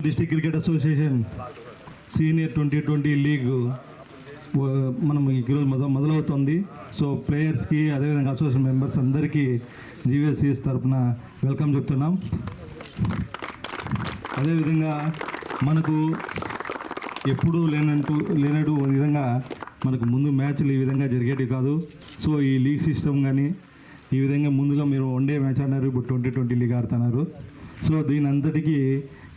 District cricket association senior 2020 league మనం ఈరోజు మొదలవుతుంది. సో ప్లేయర్స్కి అదేవిధంగా అసోసియేషన్ మెంబర్స్ అందరికీ జీవీఎస్సీఎస్ తరఫున వెల్కమ్ చెప్తున్నాం. అదేవిధంగా మనకు ఎప్పుడూ లేనట్టు విధంగా మనకు ముందు మ్యాచ్లు ఈ విధంగా జరిగేవి కాదు. సో ఈ లీగ్ సిస్టమ్ కానీ ఈ విధంగా ముందుగా మీరు వన్డే మ్యాచ్ ఆడినారు, ఇప్పుడు 2020 లీగ్ ఆడుతున్నారు. సో దీని అంతటికీ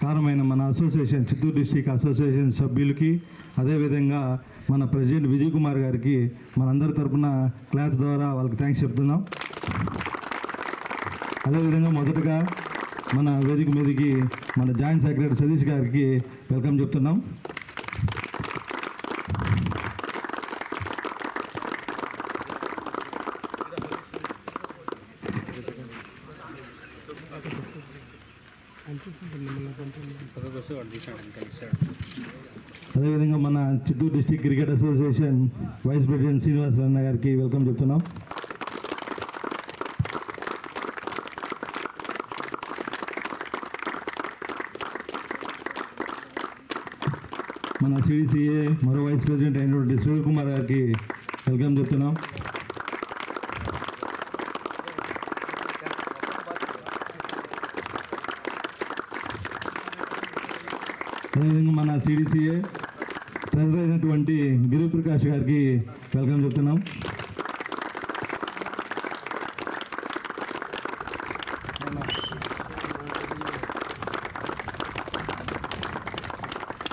కారణమైన మన అసోసియేషన్ చిత్తూరు డిస్ట్రిక్ట్ అసోసియేషన్ సభ్యులకి అదేవిధంగా మన ప్రెసిడెంట్ విజయ్ కుమార్ గారికి మనందరి తరఫున క్లాప్ ద్వారా వాళ్ళకి థ్యాంక్స్ చెప్తున్నాం. అదేవిధంగా మొదటగా మన వేదిక మీదకి మన జాయింట్ సెక్రటరీ సతీష్ గారికి వెల్కమ్ చెప్తున్నాం. అదేవిధంగా మన Chittoor district cricket association vice president Srinivas అన్న గారికి వెల్కమ్ చెప్తున్నాం. మన సిడిసిఏ మరో వైస్ ప్రెసిడెంట్ అయినటువంటి శ్రీవల్ కుమార్ గారికి వెల్కమ్ చెప్తున్నాం. అదేవిధంగా మన సిడిసిఏ ప్రెసిడెంట్ అయినటువంటి గిరిప్రకాష్ గారికి వెల్కమ్ చెప్తున్నాం.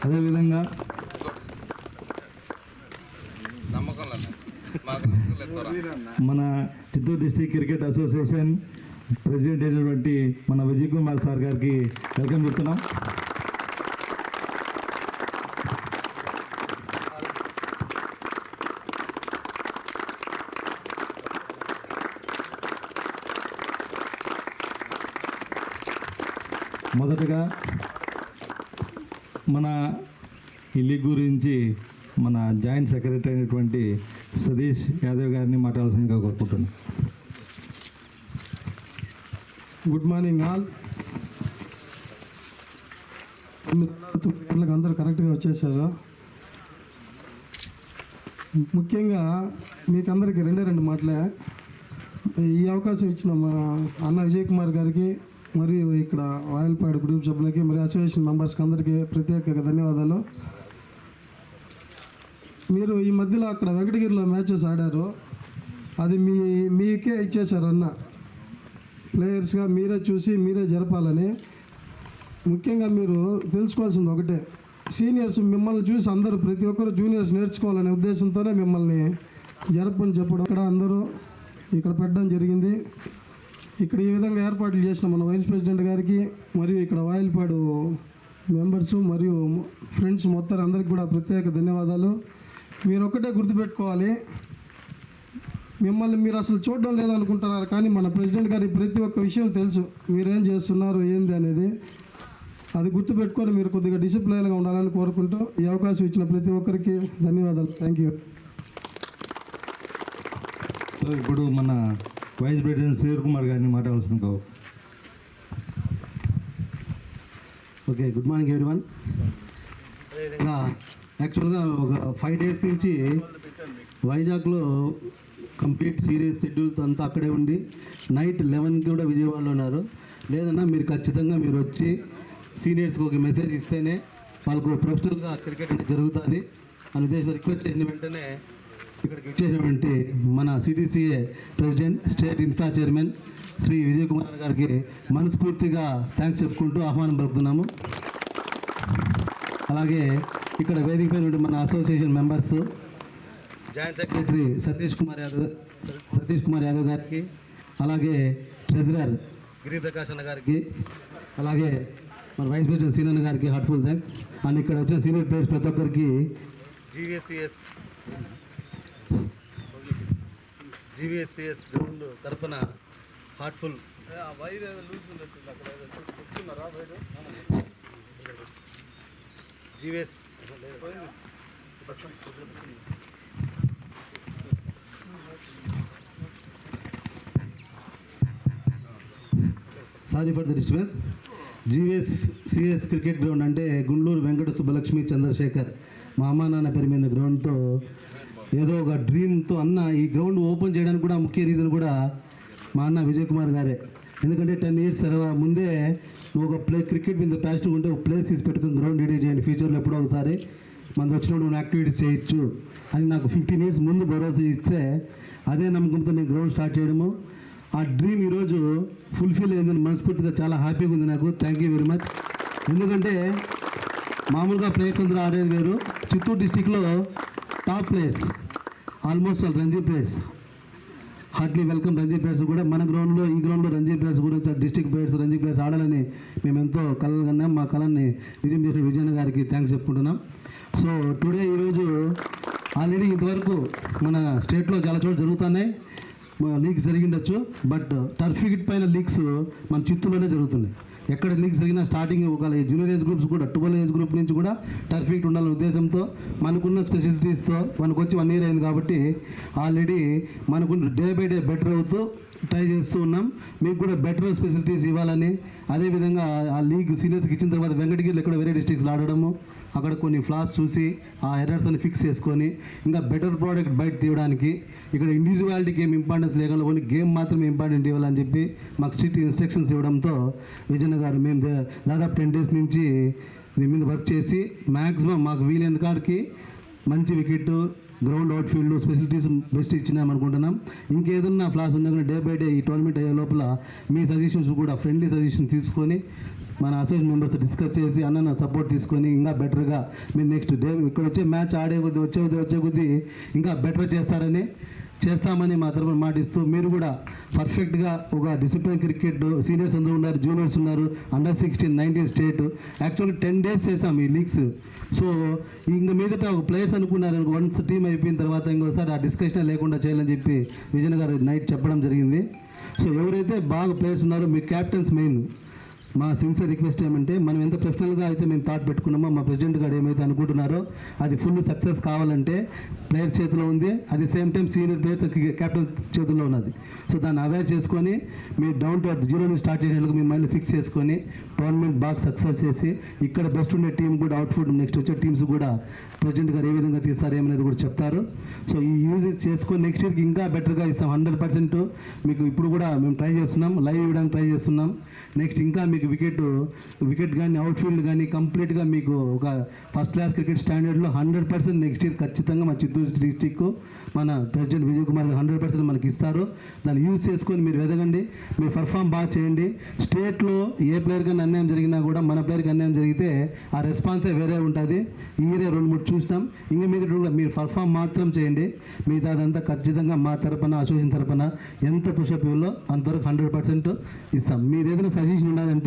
అదేవిధంగా మన Chittoor district cricket association president అయినటువంటి మన విజయ్ కుమార్ సార్ గారికి వెల్కమ్ చెప్తున్నాం. మొదటగా మన ఈ లీగ్ గురించి మన జాయింట్ సెక్రటరీ అయినటువంటి సతీష్ యాదవ్ గారిని మాట్లాడాల్సిందిగా కోరుకుంటున్నాను. Good morning all. అందరూ కరెక్ట్గా వచ్చేసారు. ముఖ్యంగా మీకందరికీ రెండు మాటలే. ఈ అవకాశం ఇచ్చిన మా అన్న విజయ్ కుమార్ గారికి మరియు ఇక్కడ వాయిల్పాడు గ్రూప్ సభ్యులకి మరియు అసోసియేషన్ మెంబర్స్కి అందరికీ ప్రత్యేక ధన్యవాదాలు. మీరు ఈ మధ్యలో అక్కడ వెంకటగిరిలో మ్యాచెస్ ఆడారు, అది మీకే ఇచ్చేశారు అన్న. ప్లేయర్స్గా మీరే చూసి మీరే జరపాలని. ముఖ్యంగా మీరు తెలుసుకోవాల్సింది ఒకటే, సీనియర్స్ మిమ్మల్ని చూసి అందరూ ప్రతి ఒక్కరు జూనియర్స్ నేర్చుకోవాలనే ఉద్దేశంతోనే మిమ్మల్ని జరపని చెప్పడం ఇక్కడ అందరూ ఇక్కడ పెట్టడం జరిగింది. ఇక్కడ ఈ విధంగా ఏర్పాట్లు చేసిన మన వైస్ ప్రెసిడెంట్ గారికి మరియు ఇక్కడ వాయిల్పాడు మెంబర్సు మరియు ఫ్రెండ్స్ మొత్తం అందరికి కూడా ప్రత్యేక ధన్యవాదాలు. మీరు ఒక్కటే గుర్తుపెట్టుకోవాలి, మిమ్మల్ని మీరు అసలు చూడడం లేదనుకుంటున్నారు, కానీ మన ప్రెసిడెంట్ గారికి ప్రతి ఒక్క విషయం తెలుసు, మీరేం చేస్తున్నారు ఏంది అనేది. అది గుర్తుపెట్టుకొని మీరు కొద్దిగా డిసిప్లైన్గా ఉండాలని కోరుకుంటూ ఈ అవకాశం ఇచ్చిన ప్రతి ఒక్కరికి ధన్యవాదాలు. Thank you. ఇప్పుడు మన వైస్ ప్రెసిడెంట్ శ్రీవల్ కుమార్ గారిని మాట్లాడాల్సింది. Okay, good morning everyone. అదేవిధంగా యాక్చువల్గా ఒక 5 days నుంచి వైజాగ్లో కంప్లీట్ సీరియస్ షెడ్యూల్తో అంతా అక్కడే ఉండి నైట్ 11కి కూడా విజయవాడలో ఉన్నారు. లేదన్నా మీరు ఖచ్చితంగా మీరు వచ్చి సీనియర్స్కి ఒక మెసేజ్ ఇస్తేనే వాళ్ళకు ప్రొఫెషనల్గా క్రికెట్ అనేది జరుగుతుంది అని ఉద్దేశంతో రిక్వెస్ట్ చేసిన వెంటనే ఇక్కడికి వచ్చేసినటువంటి మన CDCA president, state infra chairman Shri Vijay Kumar గారికి మనస్ఫూర్తిగా థ్యాంక్స్ చెప్పుకుంటూ ఆహ్వానం పలుకుతున్నాము. అలాగే ఇక్కడ వేదిక పైన మన association members, joint secretary Satish Kumar Yadav గారికి, అలాగే ట్రెజరర్ గిరిప్రకాష్ అన్న గారికి, అలాగే మన వైస్ ప్రెసిడెంట్ సీనన్న గారికి హార్ట్ఫుల్ థ్యాంక్స్. అండ్ ఇక్కడ వచ్చిన సీనియర్ ప్లేయర్స్ ప్రతి ఒక్కరికి జీవీఎస్సీఎస్ గ్రౌండ్ తరఫున heartful GVS Sorry for the disturbance. CS cricket ground అంటే గుండ్లూరు వెంకట సుబ్బలక్ష్మి చంద్రశేఖర్ మా అమ్మా నాన్న పేరు మీద గ్రౌండ్తో ఏదో ఒక డ్రీమ్తో అన్న ఈ గ్రౌండ్ ఓపెన్ చేయడానికి కూడా ముఖ్య రీజన్ కూడా మా అన్న విజయ్ కుమార్ గారే. ఎందుకంటే 10 years ముందే నువ్వు ఒక క్రికెట్ మీద ప్యాషన్ ఉంటే ఒక ప్లేస్ తీసి పెట్టుకుని గ్రౌండ్ రెడీ చేయండి, ఫ్యూచర్లో ఎప్పుడో ఒకసారి మనకు వచ్చినప్పుడు నువ్వు యాక్టివిటీస్ చేయొచ్చు అని నాకు 15 years ముందు భరోసా ఇస్తే అదే నమ్మకంతో నేను గ్రౌండ్ స్టార్ట్ చేయడము, ఆ డ్రీమ్ ఈరోజు ఫుల్ఫిల్ అయిందని మనస్ఫూర్తిగా చాలా హ్యాపీగా ఉంది నాకు. Thank you very much. ఎందుకంటే మామూలుగా ప్లేయర్స్ అందరూ ఆడేది వేరు, చిత్తూరు డిస్టిక్లో top players almost all Ranji players, heartly welcome Ranji players కూడా మన గ్రౌండ్లో ఈ గ్రౌండ్లో రంజీ ప్లేయర్స్ కూడా డిస్ట్రిక్ట్ ప్లేయర్స్ రంజీ ప్లేయర్స్ ఆడాలని మేము ఎంతో కలలు కన్నాం. మా కళని విజయం చేసిన విజయన్ గారికి థ్యాంక్స్ చెప్పుకుంటున్నాం. సో టుడే ఈరోజు ఆల్రెడీ ఇంతవరకు మన స్టేట్లో చాలా చోట్ల జరుగుతున్నాయి, లీగ్స్ జరిగిండొచ్చు, బట్ టర్ఫ్ క్రికెట్ పైన లీగ్స్ మన చిత్తూరులోనే జరుగుతున్నాయి. ఎక్కడ లీగ్స్ జరిగినా స్టార్టింగ్ ఒక జూనియర్ ఏజ్ గ్రూప్స్ కూడా 12 ఏజ్ గ్రూప్ నుంచి కూడా టర్ఫ్ క్రికెట్ ఉండాలనే ఉద్దేశంతో మనకున్న స్పెసిలిటీస్తో మనకు వచ్చి 1 year అయింది కాబట్టి ఆల్రెడీ మనకు డే బై డే బెటర్ అవుతూ ట్రై చేస్తూ ఉన్నాం. మీకు కూడా బెటర్ ఫెసిలిటీస్ ఇవ్వాలని, అదేవిధంగా ఆ లీగ్ సీనియర్స్కి ఇచ్చిన తర్వాత వెంకటగిరిలో ఎక్కడ వేరే డిస్ట్రిక్ట్స్లో ఆడడము, అక్కడ కొన్ని ఫ్లాస్ చూసి ఆ ఎర్రర్స్ అని ఫిక్స్ చేసుకొని ఇంకా బెటర్ ప్రోడక్ట్ బయట తీయడానికి, ఇక్కడ ఇండివిజువాలిటీకి ఏం ఇంపార్టెన్స్ లేకుండా ఓన్లీ గేమ్ మాత్రమే ఇంపార్టెంట్ ఇవ్వాలని చెప్పి మాకు స్ట్రిక్ట్ ఇన్స్ట్రక్షన్స్ ఇవ్వడంతో విజయన్ గారు మేము దాదాపు 10 days నుంచి దీని మీద వర్క్ చేసి మ్యాక్సిమం మాకు వీలైన కాడికి మంచి wicket, ground outfield facilities best ఇచ్చినామనుకుంటున్నాం. ఇంకేదన్నా ఫ్లాస్ ఉన్నా కూడా డే బై డే ఈ టోర్నమెంట్ అయ్యే లోపల మీ సజెషన్స్ కూడా ఫ్రెండ్లీ సజెషన్ తీసుకొని మన అసోసియేషన్ మెంబర్స్ డిస్కస్ చేసి అన్న సపోర్ట్ తీసుకొని ఇంకా బెటర్గా మీరు నెక్స్ట్ డే ఇక్కడ వచ్చే మ్యాచ్ ఆడే కొద్దీ వచ్చే కొద్దీ ఇంకా బెటర్ చేస్తామని మా తరఫున మాటిస్తూ మీరు కూడా పర్ఫెక్ట్గా ఒక డిసిప్లిన్ క్రికెట్ సీనియర్స్ అందరూ ఉన్నారు, జూనియర్స్ ఉన్నారు, అండర్ 16, 19 స్టేట్ యాక్చువల్గా 10 days చేసాం ఈ లీగ్స్. సో ఇంకా మీదట ఒక ప్లేయర్స్ అనుకున్నారు వన్స్ టీం అయిపోయిన తర్వాత ఇంకోసారి ఆ డిస్కషన్ లేకుండా చేయాలని చెప్పి విజయన్ గారు నైట్ చెప్పడం జరిగింది. సో ఎవరైతే బాగా ప్లేయర్స్ ఉన్నారో మీ క్యాప్టెన్స్ మెయిన్ మా సిన్సియర్ రిక్వెస్ట్ ఏమంటే మనం ఎంత ప్రొఫెషనల్గా అయితే మేము థాట్ పెట్టుకున్నామో మా ప్రెసిడెంట్ గారు ఏమైతే అనుకుంటున్నారో అది ఫుల్ సక్సెస్ కావాలంటే ప్లేయర్ చేతిలో ఉంది, అది same time senior players captain చేతుల్లో ఉన్నది. సో దాన్ని అవేర్ చేసుకొని మీరు డౌన్ టు అర్త్ జీరో నుంచి స్టార్ట్ చేసేందుకు మీ మైండ్ ఫిక్స్ చేసుకొని టోర్నమెంట్ బాగా సక్సెస్ చేసి ఇక్కడ బెస్ట్ ఉండే టీం కూడా అవుట్ఫుట్ నెక్స్ట్ వచ్చే టీమ్స్ కూడా ప్రెసిడెంట్ గారు ఏ విధంగా తీస్తారు ఏమనేది కూడా చెప్తారు. సో ఈ యూజ్ చేసుకొని నెక్స్ట్ ఇయర్కి ఇంకా బెటర్గా ఇస్తాం. 100% మీకు ఇప్పుడు కూడా మేము ట్రై చేస్తున్నాం, లైవ్ ఇవ్వడానికి ట్రై చేస్తున్నాం. నెక్స్ట్ ఇంకా మీకు వికెట్ కానీ అవుట్ఫీల్డ్ కానీ కంప్లీట్గా మీకు ఒక ఫస్ట్ క్లాస్ క్రికెట్ స్టాండర్డ్లో 100% నెక్స్ట్ ఇయర్ ఖచ్చితంగా మా చిత్తూరు డిస్టిక్ మన ప్రెసిడెంట్ విజయ్ కుమార్ గారు 100% మనకి ఇస్తారు. దాన్ని యూజ్ చేసుకొని మీరు ఎదగండి, మీరు పర్ఫామ్ బాగా చేయండి. స్టేట్లో ఏ ప్లేయర్ కానీ అన్యాయం జరిగినా కూడా మన ప్లేయర్కి అన్యాయం జరిగితే ఆ రెస్పాన్సే వేరే ఉంటుంది. ఈ ఇయర్ 2-3 చూసినాం. ఇంకా మీద కూడా మీరు పర్ఫామ్ మాత్రం చేయండి, మిగతా అదంతా ఖచ్చితంగా మా తరపున అసోసియేషన్ తరపున ఎంత పుషప్ ఇవ్వాలో అంతవరకు 100% ఇస్తాం. మీరు ఏదైనా సజెషన్ ఉన్నదంటే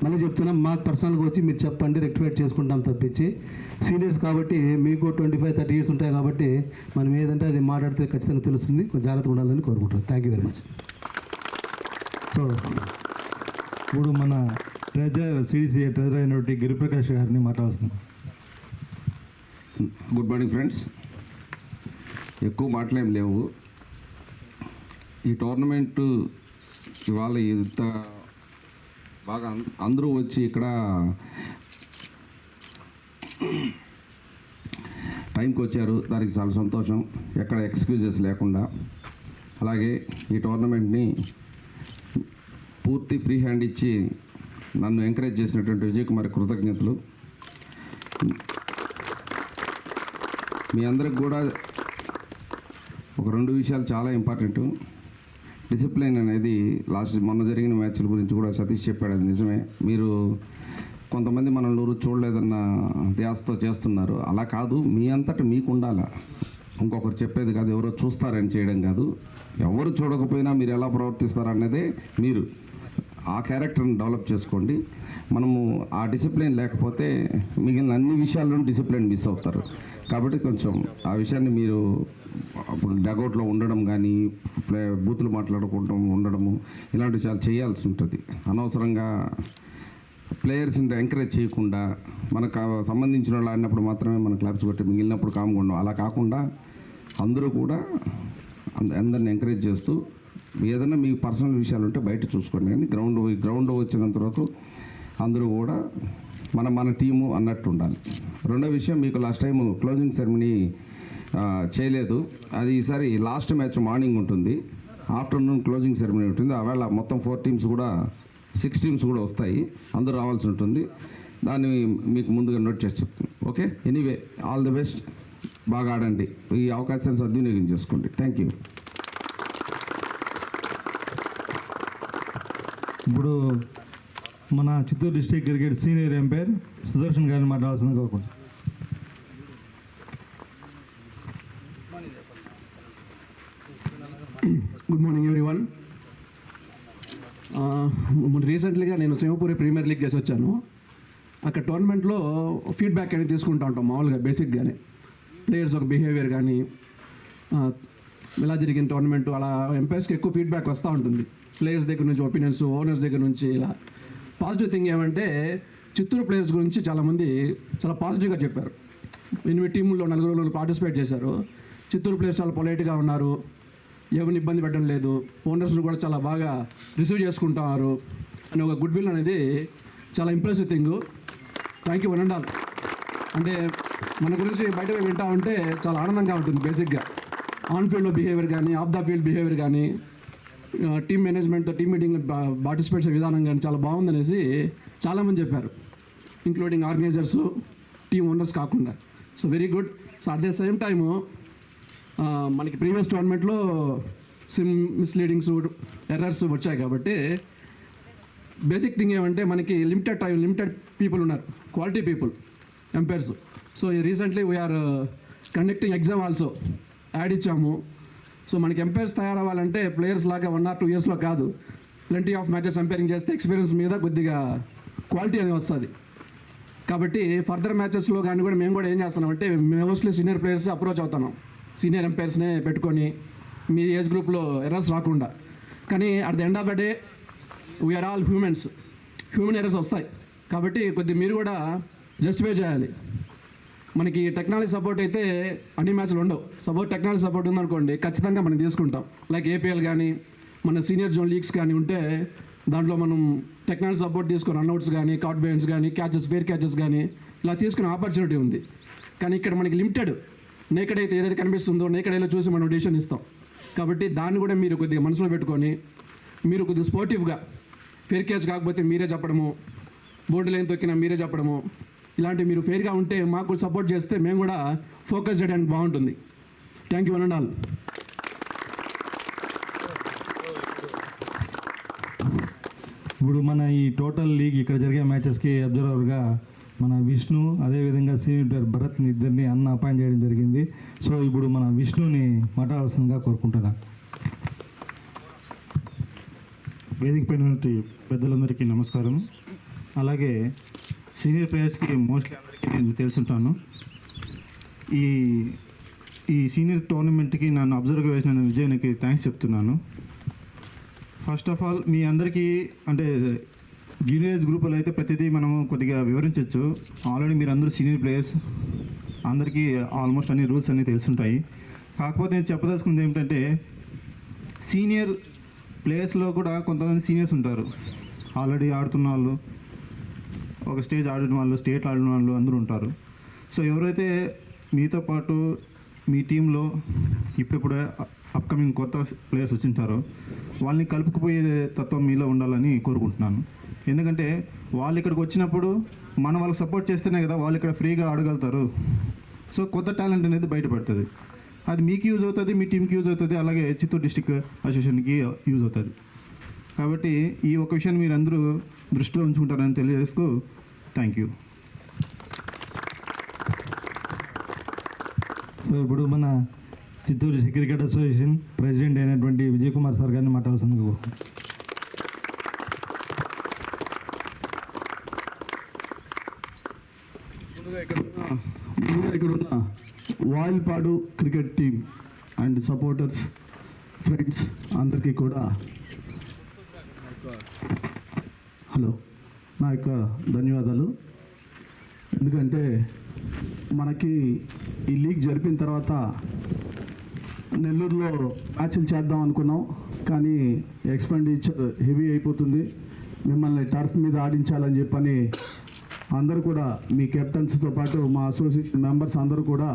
మళ్ళీ చెప్తున్నాం, మాకు పర్సనల్గా వచ్చి మీరు చెప్పండి, రెక్టిఫైడ్ చేసుకుంటాం తప్పించి సీనియర్స్ కాబట్టి మీకు 25-30 years ఉంటాయి కాబట్టి మనం ఏదంటే అది మాట్లాడితే ఖచ్చితంగా తెలుస్తుంది. కొంచెం జాగ్రత్తగా ఉండాలని కోరుకుంటున్నాను. Thank you very much. So ఇప్పుడు మన సిడిసిఏ ట్రెజర్ అయినటువంటి గిరిప్రకాష్ గారిని మాట్లాడుతున్నాం. Good morning friends. ఎక్కువ మాటలేం లేవు. ఈ టోర్నమెంట్ ఇవాళ ఇంత బాగా అందరూ వచ్చి ఇక్కడ టైంకి వచ్చారు, దానికి చాలా సంతోషం. ఎక్కడ ఎక్స్క్యూజెస్ లేకుండా. అలాగే ఈ టోర్నమెంట్ని పూర్తి ఫ్రీ హ్యాండ్ ఇచ్చి నన్ను ఎంకరేజ్ చేసినటువంటి విజయ్ కుమార్ కృతజ్ఞతలు. మీ అందరికి కూడా ఒక 2 విషయాలు చాలా ఇంపార్టెంట్. డిసిప్లిన్ అనేది మొన్న జరిగిన మ్యాచ్ల గురించి కూడా సతీష్ చెప్పాడు, అది నిజమే. మీరు కొంతమంది మనల్ని ఊరు చూడలేదన్న ధ్యాసతో చేస్తున్నారు. అలా కాదు, మీ అంతటా మీకు ఉండాలా. ఇంకొకరు చెప్పేది కాదు, ఎవరో చూస్తారని చేయడం కాదు. ఎవరు చూడకపోయినా మీరు ఎలా ప్రవర్తిస్తారనేదే మీరు ఆ క్యారెక్టర్ని డెవలప్ చేసుకోండి. మనము ఆ డిసిప్లిన్ లేకపోతే మిగిలిన అన్ని విషయాల్లోనూ డిసిప్లిన్ మిస్ అవుతారు. కాబట్టి కొంచెం ఆ విషయాన్ని మీరు అప్పుడు డగౌట్లో ఉండడం కానీ బూతులు మాట్లాడుకుంటూ ఉండడము ఇలాంటివి చాలా చేయాల్సి ఉంటుంది. అనవసరంగా ప్లేయర్స్ని ఎంకరేజ్ చేయకుండా మనకు సంబంధించిన వాళ్ళు ఆడినప్పుడు మాత్రమే మన క్లబ్స్ కొట్టి మిగిలినప్పుడు కామ్గా ఉండడం. అలా కాకుండా అందరూ కూడా అందరిని ఎంకరేజ్ చేస్తూ ఏదైనా మీ పర్సనల్ విషయాలు ఉంటే బయట చూసుకోండి. కానీ గ్రౌండ్ వచ్చినంత వరకు అందరూ కూడా మన టీము అన్నట్టు ఉండాలి. రెండో విషయం, మీకు లాస్ట్ టైం క్లోజింగ్ సెరమనీ చేయలేదు. అది ఈసారి లాస్ట్ మ్యాచ్ మార్నింగ్ ఉంటుంది, ఆఫ్టర్నూన్ క్లోజింగ్ సెరమనీ ఉంటుంది. ఆవేళ మొత్తం 4 టీమ్స్ కూడా 6 టీమ్స్ కూడా వస్తాయి, అందరూ రావాల్సి ఉంటుంది. దాన్ని మీకు ముందుగా నోట్ చేసి చెప్తాను. Okay, anyway all the best, బాగా ఆడండి, ఈ అవకాశాన్ని సద్వినియోగం చేసుకోండి. Thank you. ఇప్పుడు మన Chittoor district cricket senior umpire Sudarshan గారిని మాట్లాడాల్సింది కోరుకుంటున్నాను. Good morning everyone. రీసెంట్లీగా నేను సింగపూర్ ప్రీమియర్ లీగ్ చేసి వచ్చాను. అక్కడ టోర్నమెంట్లో ఫీడ్బ్యాక్ అనేది తీసుకుంటూ ఉంటాం మామూలుగా బేసిక్గానే, ప్లేయర్స్ ఒక బిహేవియర్ కానీ ఎలా జరిగిన టోర్నమెంట్, అలా ఎంపైర్స్కి ఎక్కువ ఫీడ్బ్యాక్ వస్తూ ఉంటుంది. ప్లేయర్స్ దగ్గర నుంచి ఒపీనియన్స్, ఓనర్స్ దగ్గర నుంచి. ఇలా పాజిటివ్ థింగ్ ఏమంటే చిత్తూరు ప్లేయర్స్ గురించి చాలామంది చాలా పాజిటివ్గా చెప్పారు. 8 టీముల్లో 4 పార్టిసిపేట్ చేశారు. చిత్తూరు ప్లేయర్స్ చాలా పొలైట్గా ఉన్నారు, ఎవరిని ఇబ్బంది పెట్టడం లేదు, ఓనర్స్ని కూడా చాలా బాగా రిసీవ్ చేసుకుంటున్నారు అని ఒక గుడ్ విల్ అనేది చాలా impressive thing. Thank you one and all. అంటే మన గురించి బయట వింటా ఉంటే చాలా ఆనందంగా ఉంటుంది. బేసిక్గా ఆన్ ఫీల్డ్ బిహేవియర్ కానీ, ఆఫ్ ద ఫీల్డ్ బిహేవియర్ కానీ, టీమ్ మేనేజ్మెంట్తో టీమ్ మీటింగ్ పార్టిసిపేట్ చేసే విధానం కానీ చాలా బాగుందనేసి చాలామంది చెప్పారు, ఇంక్లూడింగ్ ఆర్గనైజర్స్, టీమ్ ఓనర్స్ కాకుండా. So very good. So at the same time మనకి ప్రీవియస్ టోర్నమెంట్లో మిస్లీడింగ్స్, ఎర్రర్స్ వచ్చాయి కాబట్టి బేసిక్ థింగ్ ఏమంటే మనకి లిమిటెడ్ పీపుల్ ఉన్నారు, quality people umpires. So recently we're conducting exam also, ad ఇచ్చాము. సో మనకి ఎంపైర్స్ తయారవ్వాలంటే ప్లేయర్స్ లాగా 1 or 2 ఇయర్స్లో కాదు, ప్లెంటీ ఆఫ్ మ్యాచెస్ ఎంపైరింగ్ చేస్తే ఎక్స్పీరియన్స్ మీద కొద్దిగా క్వాలిటీ అనేది వస్తుంది. కాబట్టి ఫర్దర్ మ్యాచెస్లో కానీ కూడా మేము కూడా ఏం చేస్తున్నామంటే మోస్ట్లీ సీనియర్ ప్లేయర్స్ అప్రోచ్ అవుతున్నాం, సీనియర్ ఎంపైర్స్నే పెట్టుకొని మీ ఏజ్ గ్రూప్లో ఎర్రర్స్ రాకుండా. కానీ at the end of the day we're all human errors వస్తాయి. కాబట్టి కొద్దిగా మీరు కూడా జస్టిఫై చేయాలి. మనకి టెక్నాలజీ సపోర్ట్ అయితే అన్ని మ్యాచ్లు ఉండవు. టెక్నాలజీ సపోర్ట్ ఉందనుకోండి, ఖచ్చితంగా మనం తీసుకుంటాం. లైక్ ఏపీఎల్ కానీ, మన సీనియర్ జోన్ లీగ్స్ కానీ ఉంటే దాంట్లో మనం టెక్నాలజీ సపోర్ట్ తీసుకుని రన్అట్స్ కానీ, కార్డ్ బౌన్స్ కానీ, క్యాచెస్, ఫేర్ క్యాచెస్ కానీ ఇలా తీసుకునే ఆపర్చునిటీ ఉంది. కానీ ఇక్కడ మనకి లిమిటెడ్, నేకడ్ అయితే ఏదైతే కనిపిస్తుందో నేకడైలో చూసి మనం డిసిషన్ ఇస్తాం. కాబట్టి దాన్ని కూడా మీరు కొద్దిగా మనసులో పెట్టుకొని మీరు కొద్దిగా స్పోర్టివ్గా, ఫేర్ క్యాచ్ కాకపోతే మీరే చెప్పడము, బోర్డు లైన్ తొక్కినా మీరే చెప్పడము, ఇలాంటివి మీరు ఫేర్గా ఉంటే మాకు సపోర్ట్ చేస్తే మేము కూడా ఫోకస్ చేయడానికి బాగుంటుంది. Thank you one and all. ఇప్పుడు మన ఈ టోటల్ లీగ్ ఇక్కడ జరిగే మ్యాచెస్కి అబ్జర్వర్గా మన విష్ణు, అదేవిధంగా సీనియర్ ప్లేయర్ భరత్ని ఇద్దరిని అపాయింట్ చేయడం జరిగింది. సో ఇప్పుడు మన విష్ణుని మాట్లాడాల్సిందిగా కోరుకుంటున్నాను. వేదిక పైన పెద్దలందరికీ నమస్కారం. అలాగే సీనియర్ ప్లేయర్స్కి మోస్ట్లీ అందరికీ నేను తెలుసుంటాను. ఈ సీనియర్ టోర్నమెంట్కి నన్ను అబ్జర్వ్గా వేసిన విజయానికి థ్యాంక్స్ చెప్తున్నాను. ఫస్ట్ ఆఫ్ ఆల్ మీ అందరికీ అంటే జూనియర్ ఏజ్ గ్రూపులో అయితే ప్రతిదీ మనం కొద్దిగా వివరించవచ్చు. ఆల్రెడీ మీరు అందరూ సీనియర్ ప్లేయర్స్, అందరికీ ఆల్మోస్ట్ అన్ని రూల్స్ అన్నీ తెలుసుంటాయి. కాకపోతే నేను చెప్పదలుచుకున్నది ఏమిటంటే సీనియర్ ప్లేయర్స్లో కూడా కొంతమంది సీనియర్స్ ఉంటారు, ఆల్రెడీ ఆడుతున్న వాళ్ళు, ఒక స్టేజ్ ఆడిన వాళ్ళు, స్టేట్ ఆడిన వాళ్ళు అందరూ ఉంటారు. సో ఎవరైతే మీతో పాటు మీ టీంలో ఇప్పుడిప్పుడే అప్కమింగ్ కొత్త ప్లేయర్స్ వచ్చింటారో వాళ్ళని కలుపుకుపోయే తత్వం మీలో ఉండాలని కోరుకుంటున్నాను. ఎందుకంటే వాళ్ళు ఇక్కడికి వచ్చినప్పుడు మనం వాళ్ళకి సపోర్ట్ చేస్తేనే కదా వాళ్ళు ఇక్కడ ఫ్రీగా ఆడగలుగుతారు. సో కొత్త టాలెంట్ అనేది బయటపడుతుంది. అది మీకు యూజ్ అవుతుంది, మీ టీంకి యూజ్ అవుతుంది, అలాగే చిత్తూరు డిస్టిక్ అసోసియేషన్కి యూజ్ అవుతుంది. కాబట్టి ఈ ఒక విషయాన్ని మీరు అందరూ దృష్టిలో ఉంచుకుంటారని తెలియజేస్తూ థ్యాంక్ యూ. సో ఇప్పుడు మన Chittoor district cricket association president అయినటువంటి విజయ్ కుమార్ సార్ గారిని మాట్లాడాల్సిందిగా కోరుకుంటున్నాను. ఇక్కడున్న Vayalpadu cricket team and supporters, friends అందరికీ కూడా నా యొక్క ధన్యవాదాలు. ఎందుకంటే మనకి ఈ లీగ్ జరిపిన తర్వాత నెల్లూరులో మ్యాచ్లు చేద్దాం అనుకున్నాం, కానీ ఎక్స్పెండిచర్ హెవీ అయిపోతుంది. మిమ్మల్ని టర్ఫ్ మీద ఆడించాలని చెప్పని అందరూ కూడా మీ కెప్టెన్స్తో పాటు మా అసోసియేషన్ మెంబర్స్ అందరూ కూడా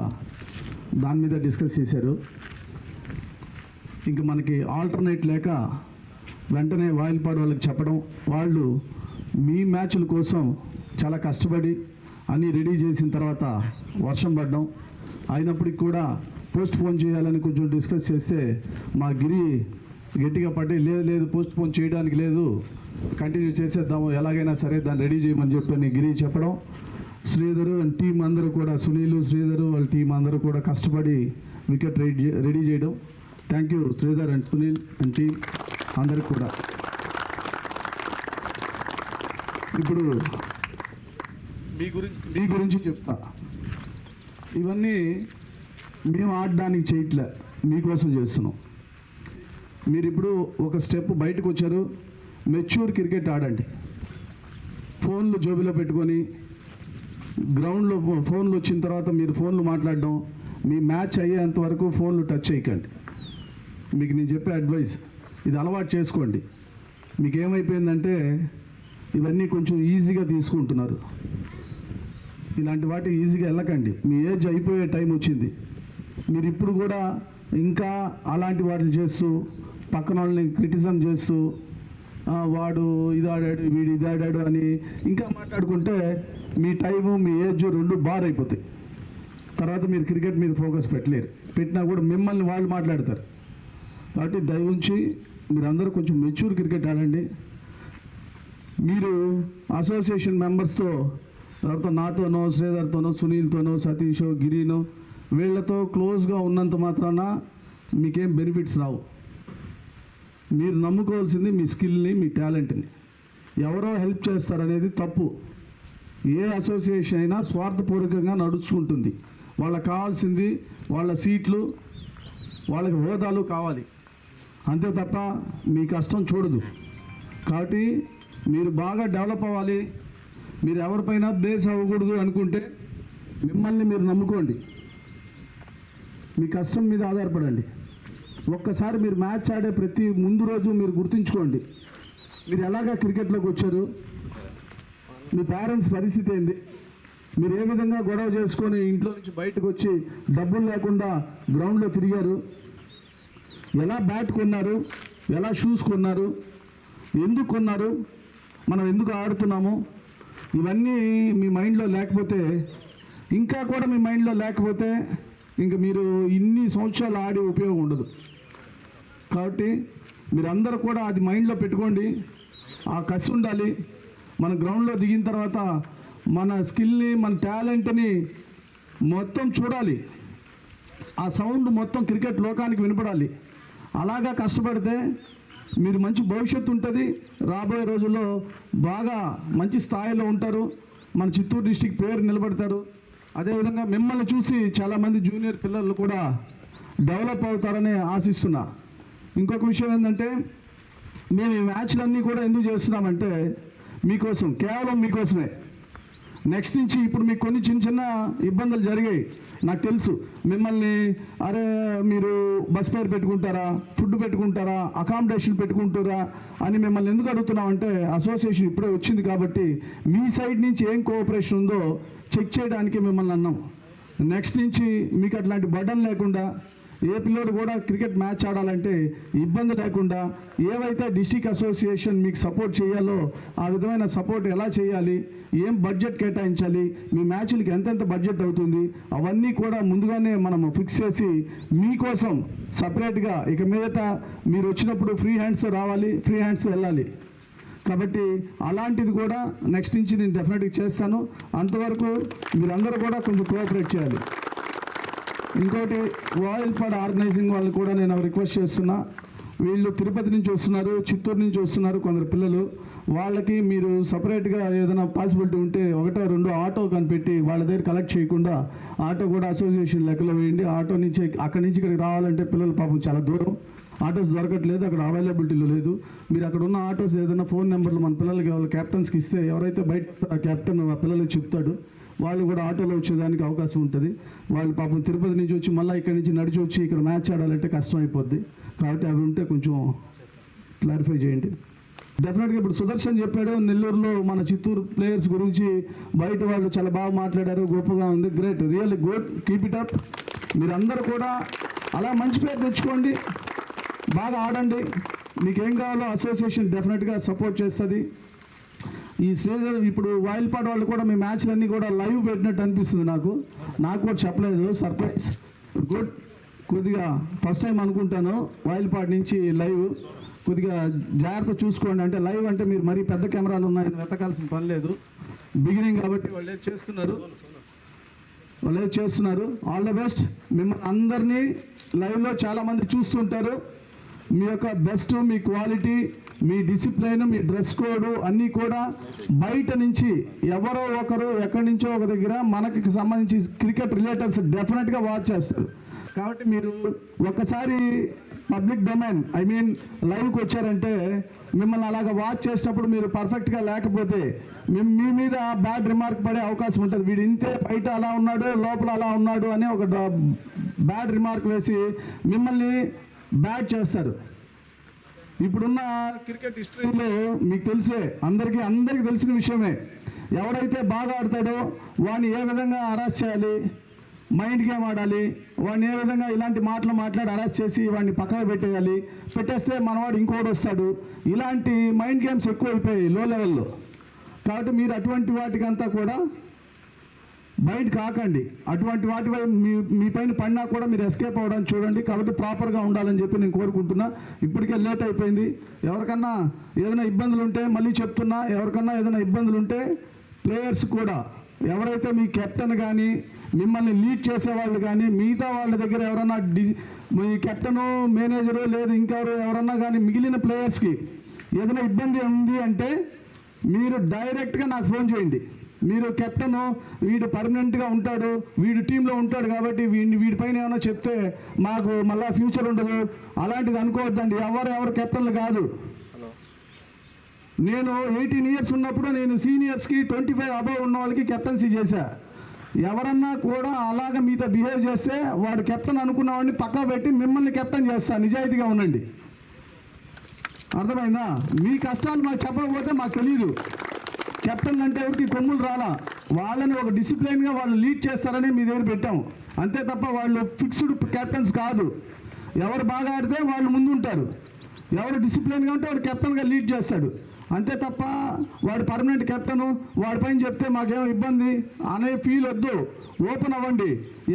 దాని మీద డిస్కస్ చేశారు. ఇంకా మనకి ఆల్టర్నేట్ లేక వెంటనే వాయిల్పాడు వాళ్ళకి చెప్పడం, వాళ్ళు మీ మ్యాచ్ల కోసం చాలా కష్టపడి అన్నీ రెడీ చేసిన తర్వాత వర్షం పడడం, అయినప్పటికి కూడా పోస్ట్ పోన్ చేయాలని కొంచెం డిస్కస్ చేస్తే మా గిరి గట్టిగా పడి లేదు పోస్ట్ పోన్ చేయడానికి లేదు, కంటిన్యూ చేసేద్దాము, ఎలాగైనా సరే దాన్ని రెడీ చేయమని చెప్పని గిరి చెప్పడం, శ్రీధరు అండ్ టీం అందరూ కూడా, సునీల్ శ్రీధరు వాళ్ళ టీం అందరూ కూడా కష్టపడి వికెట్ రెడీ చేయడం. Thank you Sridhar and Sunil and team అందరికి కూడా. ఇప్పుడు మీ గురించి చెప్తా. ఇవన్నీ మేము ఆడడానికి చేయట్లే, మీకోసం చేస్తున్నాం. మీరు ఇప్పుడు ఒక స్టెప్ బయటకు వచ్చారు, మెచ్యూర్ క్రికెట్ ఆడండి. ఫోన్లు జోబిలో పెట్టుకొని గ్రౌండ్లో ఫోన్లు వచ్చిన తర్వాత మీరు ఫోన్లు మాట్లాడడం, మీ మ్యాచ్ అయ్యేంత వరకు ఫోన్లు టచ్ చేయకండి. మీకు నేను చెప్పే అడ్వైస్ ఇది అలవాటు చేసుకోండి. మీకు ఏమైపోయిందంటే ఇవన్నీ కొంచెం ఈజీగా తీసుకుంటున్నారు. ఇలాంటి వాటి ఈజీగా వెళ్ళకండి. మీ ఏజ్ అయిపోయే టైం వచ్చింది. మీరు ఇప్పుడు కూడా ఇంకా అలాంటి వాటిని చేస్తూ పక్కన వాళ్ళని క్రిటిజం చేస్తూ వాడు ఇది ఆడాడు వీడు ఇది ఆడాడు అని ఇంకా మాట్లాడుకుంటే మీ టైము మీ ఏజ్ రెండు బార్ అయిపోతాయి. తర్వాత మీరు క్రికెట్ మీద ఫోకస్ పెట్టలేరు. పెట్టినా కూడా మిమ్మల్ని వాళ్ళు మాట్లాడతారు. కాబట్టి దయవుంచి మీరందరూ కొంచెం మెచ్యూర్ క్రికెట్ ఆడండి. మీరు అసోసియేషన్ మెంబర్స్తో ఎవరితో, నాతోనో శ్రీధర్తోనో సునీల్తోనో సతీషో గిరినో వీళ్ళతో క్లోజ్గా ఉన్నంత మాత్రాన మీకేం బెనిఫిట్స్ రావు. మీరు నమ్ముకోవాల్సింది మీ స్కిల్ని, మీ టాలెంట్ని. ఎవరో హెల్ప్ చేస్తారనేది తప్పు. ఏ అసోసియేషన్ అయినా స్వార్థపూర్వకంగా నడుచుకుంటుంది. వాళ్ళకి కావాల్సింది వాళ్ళ సీట్లు, వాళ్ళకి హోదాలు కావాలి, అంతే తప్ప మీ కష్టం చూడదు. కాబట్టి మీరు బాగా డెవలప్ అవ్వాలి. మీరు ఎవరిపైనా బేస్ అవ్వకూడదు అనుకుంటే మిమ్మల్ని మీరు నమ్ముకోండి, మీ కష్టం మీద ఆధారపడండి. ఒక్కసారి మీరు మ్యాచ్ ఆడే ప్రతి ముందు రోజు మీరు గుర్తుంచుకోండి, మీరు ఎలాగా క్రికెట్లోకి వచ్చారు, మీ పేరెంట్స్ పరిస్థితి ఏంది, మీరు ఏ విధంగా గొడవ చేసుకొని ఇంట్లో నుంచి బయటకు వచ్చి డబ్బులు లేకుండా గ్రౌండ్లో తిరిగారు, ఎలా బ్యాట్ కొన్నారు, ఎలా షూస్ కొన్నారు, ఎందుకు కొన్నారు, మనం ఎందుకు ఆడుతున్నాము, ఇవన్నీ మీ మైండ్లో లేకపోతే, ఇంకా కూడా మీ మైండ్లో లేకపోతే ఇంక మీరు ఇన్ని సంవత్సరాలు ఆడి ఉపయోగం ఉండదు. కాబట్టి మీరందరూ కూడా అది మైండ్లో పెట్టుకోండి. ఆ కసి ఉండాలి. మన గ్రౌండ్లో దిగిన తర్వాత మన స్కిల్ని, మన టాలెంట్ని మొత్తం చూడాలి. ఆ సౌండ్ మొత్తం క్రికెట్ లోకానికి వినపడాలి. అలాగా కష్టపడితే మీరు మంచి భవిష్యత్తు ఉంటుంది. రాబోయే రోజుల్లో బాగా మంచి స్థాయిలో ఉంటారు. మన చిత్తూరు డిస్టిక్ పేరు నిలబడతారు. అదేవిధంగా మిమ్మల్ని చూసి చాలామంది జూనియర్ పిల్లలు కూడా డెవలప్ అవుతారని ఆశిస్తున్నా. ఇంకొక విషయం ఏంటంటే, మేము ఈ మ్యాచ్లన్నీ కూడా ఎందుకు చేస్తున్నామంటే మీకోసం, కేవలం మీకోసమే. నెక్స్ట్ నుంచి ఇప్పుడు మీకు కొన్ని చిన్న చిన్న ఇబ్బందులు జరిగాయి, నాకు తెలుసు. మిమ్మల్ని అరే మీరు బస్ ఫేర్ పెట్టుకుంటారా, ఫుడ్ పెట్టుకుంటారా, అకామిడేషన్ పెట్టుకుంటారా అని మిమ్మల్ని ఎందుకు అడుగుతున్నామంటే, అసోసియేషన్ ఇప్పుడే వచ్చింది కాబట్టి మీ సైడ్ నుంచి ఏం కోఆపరేషన్ ఉందో చెక్ చేయడానికి మిమ్మల్ని అన్నాం. నెక్స్ట్ నుంచి మీకు అట్లాంటి బర్డన్ లేకుండా, ఏ పిల్లోడు కూడా క్రికెట్ మ్యాచ్ ఆడాలంటే ఇబ్బంది లేకుండా, ఏవైతే డిస్టిక్ అసోసియేషన్ మీకు సపోర్ట్ చేయాలో ఆ విధమైన సపోర్ట్ ఎలా చేయాలి, ఏం బడ్జెట్ కేటాయించాలి, మీ మ్యాచ్లకి ఎంతెంత బడ్జెట్ అవుతుంది, అవన్నీ కూడా ముందుగానే మనము ఫిక్స్ చేసి మీకోసం సపరేట్గా ఇక మీదట మీరు వచ్చినప్పుడు ఫ్రీ హ్యాండ్స్ రావాలి, ఫ్రీ హ్యాండ్స్ వెళ్ళాలి. కాబట్టి అలాంటిది కూడా నెక్స్ట్ నుంచి నేను డెఫినెట్గా చేస్తాను. అంతవరకు మీరందరూ కూడా కొంచెం కోఆపరేట్ చేయాలి. ఇంకోటి, వాయిల్పాడ్ ఆర్గనైజింగ్ వాళ్ళు కూడా నేను రిక్వెస్ట్ చేస్తున్నా. వీళ్ళు తిరుపతి నుంచి వస్తున్నారు, చిత్తూరు నుంచి వస్తున్నారు కొందరు పిల్లలు. వాళ్ళకి మీరు సపరేట్గా ఏదైనా పాసిబిలిటీ ఉంటే ఒకటో రెండో ఆటో కనిపెట్టి వాళ్ళ దగ్గర కలెక్ట్ చేయకుండా ఆటో కూడా అసోసియేషన్ లెక్కలో వేయండి. ఆటో నుంచి అక్కడి నుంచి ఇక్కడికి రావాలంటే పిల్లలు పాపం చాలా దూరం, ఆటోస్ దొరకట్లేదు, అక్కడ అవైలబిలిటీలో లేదు. మీరు అక్కడ ఉన్న ఆటోస్ ఏదైనా ఫోన్ నెంబర్లు మన పిల్లలకి వాళ్ళ క్యాప్టెన్స్కి ఇస్తే, ఎవరైతే బయట క్యాప్టెన్ ఆ పిల్లలకి చెప్తాడు, వాళ్ళు కూడా ఆటోలో వచ్చేదానికి అవకాశం ఉంటుంది. వాళ్ళు పాపం తిరుపతి నుంచి వచ్చి మళ్ళీ ఇక్కడి నుంచి నడిచి వచ్చి ఇక్కడ మ్యాచ్ ఆడాలంటే కష్టం అయిపోద్ది. కాబట్టి అవి ఉంటే కొంచెం క్లారిఫై చేయండి. డెఫినెట్గా ఇప్పుడు సుదర్శన్ చెప్పాడు నెల్లూరులో మన చిత్తూరు ప్లేయర్స్ గురించి బయట వాళ్ళు చాలా బాగా మాట్లాడారు, గొప్పగా ఉంది, great, really good, keep it up. మీరందరూ కూడా అలా మంచి పేరు తెచ్చుకోండి, బాగా ఆడండి. మీకేం కావాలో అసోసియేషన్ డెఫినెట్గా సపోర్ట్ చేస్తుంది. ఈ శ్రీధర్ ఇప్పుడు వాయిల్పాడ్ వాళ్ళు కూడా మీ మ్యాచ్లన్నీ కూడా లైవ్ పెట్టినట్టు అనిపిస్తుంది నాకు కూడా చెప్పలేదు, సర్ప్రైజ్, గుడ్. కొద్దిగా ఫస్ట్ టైం అనుకుంటాను వాయిల్పాడ్ నుంచి లైవ్, కొద్దిగా జాగ్రత్త చూసుకోండి. అంటే లైవ్ అంటే మీరు మరీ పెద్ద కెమెరాలు ఉన్నాయని వెతకాల్సిన పని లేదు, బిగినింగ్ కాబట్టి వాళ్ళు ఏది చేస్తున్నారు. All the best. మిమ్మల్ని అందరినీ లైవ్లో చాలామంది చూస్తుంటారు. మీ యొక్క బెస్ట్, మీ క్వాలిటీ, మీ డిసిప్లైన్, మీ డ్రెస్ కోడ్ అన్నీ కూడా బయట నుంచి ఎవరో ఒకరు ఎక్కడి నుంచో ఒక దగ్గర మనకి సంబంధించి క్రికెట్ రిలేటర్స్ డెఫినెట్గా వాచ్ చేస్తారు. కాబట్టి మీరు ఒకసారి పబ్లిక్ డొమైన్ లైవ్కి వచ్చారంటే మిమ్మల్ని అలాగ వాచ్ చేసినప్పుడు మీరు పర్ఫెక్ట్గా లేకపోతే మీ మీద బ్యాడ్ రిమార్క్ పడే అవకాశం ఉంటుంది. వీడు ఇంతే, బయట అలా ఉన్నాడు, లోపల అలా ఉన్నాడు అని ఒక బ్యాడ్ రిమార్క్ వేసి మిమ్మల్ని బ్యాడ్ చేస్తారు. ఇప్పుడున్న క్రికెట్ హిస్టరీలో మీకు తెలిసే, అందరికీ తెలిసిన విషయమే, ఎవడైతే బాగా ఆడతాడో వాడిని ఏ విధంగా అరెస్ట్ చేయాలి, మైండ్ గేమ్ ఆడాలి, వాడిని ఏ విధంగా ఇలాంటి మాటలు మాట్లాడి అరెస్ట్ చేసి వాడిని పక్కన పెట్టేస్తే మనవాడు ఇంకోటి వస్తాడు. ఇలాంటి మైండ్ గేమ్స్ ఎక్కువ అయిపోయాయి లో లెవెల్లో. కాబట్టి మీరు అటువంటి వాటికంతా కూడా బయట కాకండి. అటువంటి వాటి మీ పైన పడినా కూడా మీరు ఎస్కేప్ అవ్వడానికి చూడండి. కాబట్టి ప్రాపర్గా ఉండాలని చెప్పి నేను కోరుకుంటున్నా. ఇప్పటికే లేట్ అయిపోయింది. ఎవరికన్నా ఏదైనా ఇబ్బందులు ఉంటే మళ్ళీ చెప్తున్నా, ఎవరికన్నా ఏదైనా ఇబ్బందులు ఉంటే ప్లేయర్స్ కూడా, ఎవరైతే మీ కెప్టెన్ కానీ మిమ్మల్ని లీడ్ చేసేవాళ్ళు కానీ మిగతా వాళ్ళ దగ్గర ఎవరన్నా మీ కెప్టెను, మేనేజరు, లేదు ఇంకెవరు ఎవరన్నా కానీ మిగిలిన ప్లేయర్స్కి ఏదైనా ఇబ్బంది ఉంది అంటే మీరు డైరెక్ట్గా నాకు ఫోన్ చేయండి. మీరు కెప్టెన్ వీడు పర్మనెంట్గా ఉంటాడు, వీడు టీంలో ఉంటాడు కాబట్టి వీడిపైన ఏమైనా చెప్తే మాకు మళ్ళీ ఫ్యూచర్ ఉండదు, అలాంటిది అనుకోవద్దండి. ఎవరు కెప్టెన్లు కాదు. నేను 18 ఇయర్స్ ఉన్నప్పుడు నేను సీనియర్స్కి 25 అబవ్ ఉన్న వాళ్ళకి కెప్టెన్సీ చేశా. ఎవరన్నా కూడా అలాగ మీతో బిహేవ్ చేస్తే వాడు కెప్టెన్ అనుకున్న వాడిని పక్కా పెట్టి మిమ్మల్ని కెప్టెన్ చేస్తా. నిజాయితీగా ఉండండి, అర్థమైందా? మీ కష్టాలు మాకు చెప్పకపోతే మాకు తెలియదు. కెప్టెన్ అంటే ఎవరికి కొమ్ములు రాలా, వాళ్ళని ఒక డిసిప్లైన్గా వాళ్ళు లీడ్ చేస్తారని మీ దగ్గర పెట్టాము అంతే తప్ప వాళ్ళు ఫిక్స్డ్ కెప్టెన్స్ కాదు. ఎవరు బాగా ఆడితే వాళ్ళు ముందు ఉంటారు, ఎవరు డిసిప్లైన్గా ఉంటే వాడు కెప్టెన్గా లీడ్ చేస్తాడు అంతే తప్ప వాడు పర్మనెంట్ కెప్టెను వాడిపైన చెప్తే మాకేమో ఇబ్బంది అనే ఫీల్ వద్దు. ఓపెన్ అవ్వండి,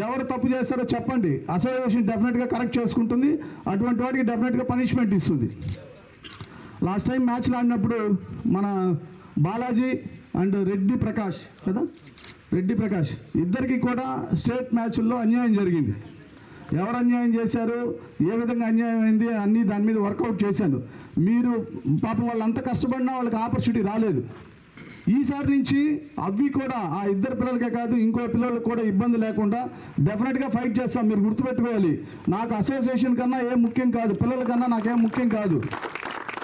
ఎవరు తప్పు చేస్తారో చెప్పండి. అసోసియేషన్ డెఫినెట్గా కరెక్ట్ చేసుకుంటుంది, అటువంటి వాటికి డెఫినెట్గా పనిష్మెంట్ ఇస్తుంది. లాస్ట్ టైం మ్యాచ్లు ఆడినప్పుడు మన బాలాజీ అండ్ రెడ్డి ప్రకాష్ ఇద్దరికి కూడా స్టేట్ మ్యాచ్ల్లో అన్యాయం జరిగింది. ఎవరు అన్యాయం చేశారు, ఏ విధంగా అన్యాయం అయింది అన్నీ దాని మీద వర్కౌట్ చేశాను. మీరు పాపం వాళ్ళు అంత కష్టపడినా వాళ్ళకి ఆపర్చునిటీ రాలేదు. ఈసారి నుంచి అవి కూడా ఆ ఇద్దరు పిల్లలకే కాదు ఇంకో పిల్లలకు కూడా ఇబ్బంది లేకుండా డెఫినెట్గా ఫైట్ చేస్తాం. మీరు గుర్తుపెట్టుకోవాలి, నాకు అసోసియేషన్ కన్నా ఏం ముఖ్యం కాదు, పిల్లల కన్నా నాకేం ముఖ్యం కాదు.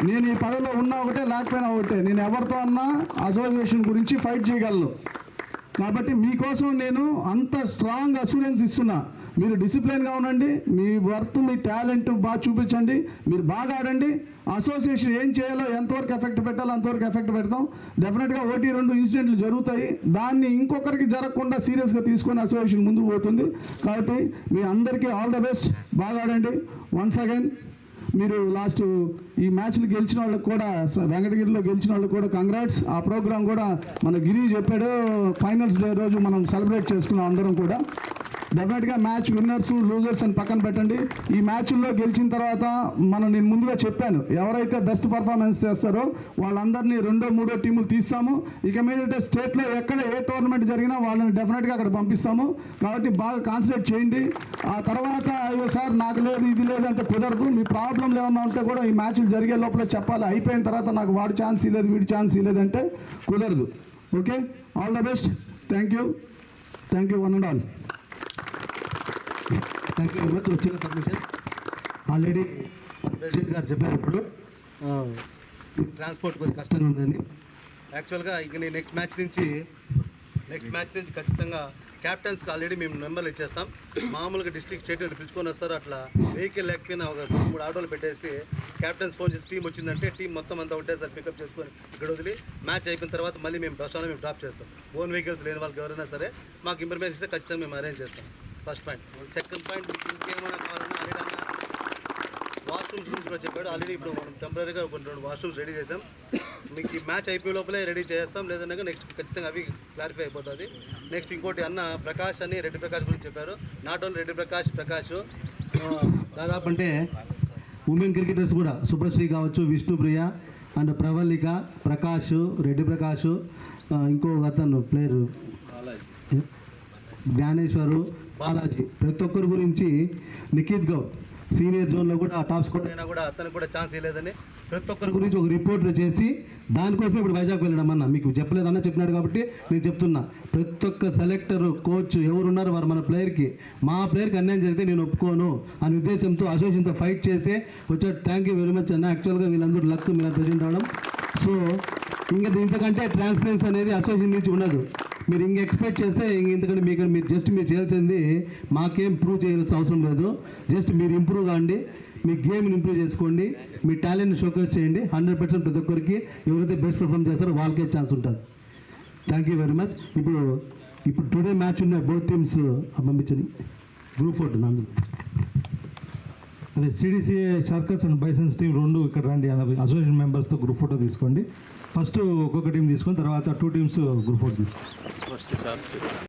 నేను ఈ పదవిలో ఉన్నా ఒకటే, లేకపోయినా ఒకటే. నేను ఎవరితో అన్నా అసోసియేషన్ గురించి ఫైట్ చేయగలను. కాబట్టి మీకోసం నేను అంత స్ట్రాంగ్ అసూరెన్స్ ఇస్తున్నా. మీరు డిసిప్లైన్గా ఉండండి, మీ వర్త్, మీ టాలెంట్ బాగా చూపించండి, మీరు బాగా ఆడండి. అసోసియేషన్ ఏం చేయాలో, ఎంతవరకు ఎఫెక్ట్ పెట్టాలో అంతవరకు ఎఫెక్ట్ పెడతాం. డెఫినెట్గా 1-2 ఇన్సిడెంట్లు జరుగుతాయి, దాన్ని ఇంకొకరికి జరగకుండా సీరియస్గా తీసుకొని అసోసియేషన్ ముందుకు పోతుంది. కాబట్టి మీ అందరికీ ఆల్ ద బెస్ట్, బాగా ఆడండి. వన్స్ అగైన్ మీరు లాస్ట్ ఈ మ్యాచ్లు గెలిచిన వాళ్ళకి కూడా, వెంకటగిరిలో గెలిచిన వాళ్ళకి కూడా కంగ్రాట్స్. ఆ ప్రోగ్రామ్ కూడా మన గిరి చెప్పాడు, ఫైనల్స్ డే రోజు మనం సెలబ్రేట్ చేసుకున్నాం అందరం కూడా. డెఫినెట్గా మ్యాచ్ విన్నర్స్ లూజర్స్ అని పక్కన పెట్టండి. ఈ మ్యాచ్ల్లో గెలిచిన తర్వాత నేను ముందుగా చెప్పాను, ఎవరైతే బెస్ట్ పర్ఫార్మెన్స్ చేస్తారో వాళ్ళందరినీ 2, 3 టీములు తీస్తాము. ఇక మీద స్టేట్లో ఎక్కడ ఏ టోర్నమెంట్ జరిగినా వాళ్ళని డెఫినెట్గా అక్కడ పంపిస్తాము. కాబట్టి బాగా కాన్సన్ట్రేట్ చేయండి. ఆ తర్వాత అయ్యో సార్ నాకు లేదు ఇది లేదు అంటే కుదరదు. మీ ప్రాబ్లంలు ఏమన్నా ఉంటే కూడా ఈ మ్యాచ్లు జరిగే లోపల చెప్పాలి. అయిపోయిన తర్వాత నాకు వాడు ఛాన్స్ ఇవ్వలేదు వీడి ఛాన్స్ ఇవ్వలేదంటే కుదరదు. Okay, all the best. Thank you one and all. Thank you very much. వచ్చిన సబ్మిషన్ ఆల్రెడీ ప్రెసిడెంట్ గారు చెప్పారు. ఇప్పుడు ట్రాన్స్పోర్ట్ కొంచెం కష్టంగా ఉందని. యాక్చువల్గా ఇక నేను నెక్స్ట్ మ్యాచ్ నుంచి నెక్స్ట్ మ్యాచ్ నుంచి ఖచ్చితంగా క్యాప్టెన్స్కి ఆల్రెడీ మేము నెంబర్లు ఇచ్చేస్తాం. మామూలుగా డిస్ట్రిక్ట్ స్టేట్ పిలుచుకొని వస్తారు. అట్లా వెహికల్ లేకపోయినా ఒక 3 ఆటోలు పెట్టేసి క్యాప్టెన్స్ ఫోన్ చేసి టీం వచ్చిందంటే టీం మొత్తం అంతా ఒకటేసారి పికప్ చేసుకొని ఇక్కడ వదిలి మ్యాచ్ అయిపోయిన తర్వాత మళ్ళీ మేము బస్ స్టాండ్లో మేము డ్రాప్ చేస్తాం. ఓన్ వెహికల్స్ లేని వాళ్ళకి ఎవరైనా సరే మాకు ఇన్ఫర్మేషన్ ఇస్తే ఖచ్చితంగా మేము అరేంజ్ చేస్తాం. First point. సెకండ్ పాయింట్, ఇంకేమైనా కావాలన్నా ఆల్రెడీ వాష్రూమ్స్ గురించి కూడా చెప్పాడు. ఆల్రెడీ ఇప్పుడు మనం టెంపరీగా కొన్ని 2 వాష్రూమ్స్ రెడీ చేసాం. మీకు ఈ మ్యాచ్ అయిపోయే లోపలే రెడీ చేస్తాం, లేదన్నా నెక్స్ట్ ఖచ్చితంగా అవి క్లారిఫై అయిపోతుంది. నెక్స్ట్ ఇంకోటి అన్న ప్రకాష్ అని రెడ్డి ప్రకాష్ గురించి చెప్పారు. నాట్ ఓన్లీ రెడ్డి ప్రకాష్ దాదాపు అంటే ఉమెన్ క్రికెటర్స్ కూడా శుభశ్రీ కావచ్చు, విష్ణుప్రియ అండ్ ప్రవళిక, ప్రకాష్, రెడ్డి ప్రకాష్, ఇంకో అతను ప్లేయరు జ్ఞానేశ్వరు, బాలాజీ, ప్రతి ఒక్కరి గురించి నిఖిత్ గౌడ్ సీనియర్ జోన్లో కూడా టాప్ స్కోర్ అయినా కూడా అతనికి కూడా ఛాన్స్ ఇవ్వలేదని ప్రతి ఒక్కరి గురించి ఒక రిపోర్ట్ చేసి దానికోసం ఇప్పుడు వైజాగ్ వెళ్ళడం అన్న మీకు చెప్పలేదన్న చెప్పినాడు కాబట్టి నేను చెప్తున్నా. ప్రతి ఒక్క సెలెక్టర్, కోచ్ ఎవరున్నారు వారు మన ప్లేయర్కి, మా ప్లేయర్కి అన్యాయం జరిగితే నేను ఒప్పుకోను అనే ఉద్దేశంతో అసోసియేషన్తో ఫైట్ చేసి వచ్చాడు. థ్యాంక్ యూ వెరీ మచ్ అన్న. యాక్చువల్గా వీళ్ళందరూ లక్ మీరు ప్రెజెంట్ అవ్వడం. సో ఇంకా ఇంతకంటే ట్రాన్స్పరెన్సీ అనేది అసోసియేషన్ నుంచి ఉండదు. మీరు ఇంక ఎక్స్పెక్ట్ చేస్తే ఇంతకంటే మీరు జస్ట్ మీరు చేయాల్సింది మాకేం ప్రూవ్ చేయాల్సిన అవసరం లేదు. జస్ట్ మీరు ఇంప్రూవ్ కాండి, మీ గేమ్ని ఇంప్రూవ్ చేసుకోండి, మీ టాలెంట్ని షోకేస్ చేయండి. 100% ప్రతి ఒక్కరికి ఎవరైతే బెస్ట్ పర్ఫార్మ్ చేస్తారో వాళ్ళకే ఛాన్స్ ఉంటుంది. Thank you very much. ఇప్పుడు టుడే మ్యాచ్ ఉన్న బోత్ టీమ్స్ పంపించండి. గ్రూప్ 4 నందు అదే సిడిసిఏ షార్కర్స్ అండ్ బైసన్స్ టీం 2 ఇక్కడ రండి. అసోసియేషన్ మెంబర్స్తో గ్రూప్ ఫోటో తీసుకోండి. ఫస్ట్ ఒక్కొక్క టీం తీసుకొని తర్వాత 2 టీమ్స్ గ్రూప్ ఫోటో తీసుకోండి.